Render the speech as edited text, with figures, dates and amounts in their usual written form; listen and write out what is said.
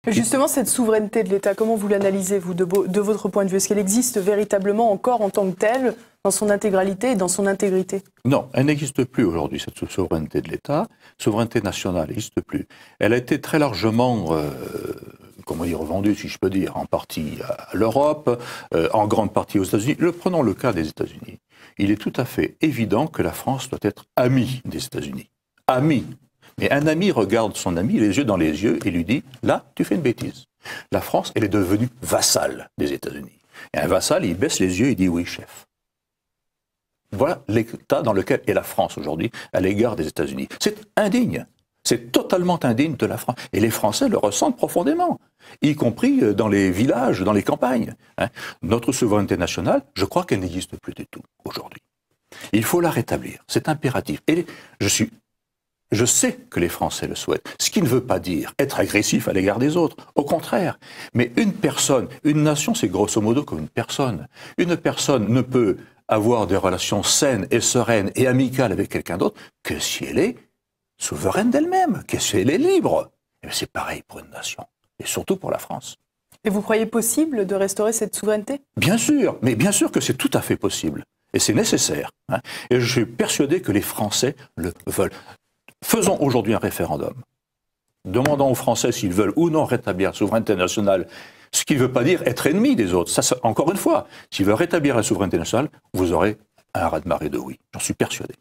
Justement, cette souveraineté de l'État, comment vous l'analysez, vous, de votre point de vue? Est-ce qu'elle existe véritablement encore en tant que telle, dans son intégralité et dans son intégrité? Non, elle n'existe plus aujourd'hui, cette souveraineté de l'État. Souveraineté nationale n'existe plus. Elle a été très largement, comment dire, vendue, si je peux dire, en partie à l'Europe, en grande partie aux États-Unis. Prenons le cas des États-Unis. Il est tout à fait évident que la France doit être amie des États-Unis. Amie. Mais un ami regarde son ami les yeux dans les yeux et lui dit « Là, tu fais une bêtise ». La France, elle est devenue vassale des États-Unis. Et un vassal, il baisse les yeux et dit « Oui, chef ». Voilà l'état dans lequel est la France aujourd'hui à l'égard des États-Unis. C'est indigne. C'est totalement indigne de la France. Et les Français le ressentent profondément, y compris dans les villages, dans les campagnes. Notre souveraineté nationale, je crois qu'elle n'existe plus du tout aujourd'hui. Il faut la rétablir. C'est impératif. Et je sais que les Français le souhaitent, ce qui ne veut pas dire être agressif à l'égard des autres, au contraire. Mais une personne, une nation, c'est grosso modo comme une personne. Une personne ne peut avoir des relations saines et sereines et amicales avec quelqu'un d'autre que si elle est souveraine d'elle-même, que si elle est libre. Et c'est pareil pour une nation, et surtout pour la France. Et vous croyez possible de restaurer cette souveraineté? Bien sûr, mais bien sûr que c'est tout à fait possible. Et c'est nécessaire. Et je suis persuadé que les Français le veulent. Faisons aujourd'hui un référendum. Demandons aux Français s'ils veulent ou non rétablir la souveraineté nationale, ce qui ne veut pas dire être ennemi des autres. Ça, encore une fois, s'ils veulent rétablir la souveraineté nationale, vous aurez un raz-de-marée de oui. J'en suis persuadé.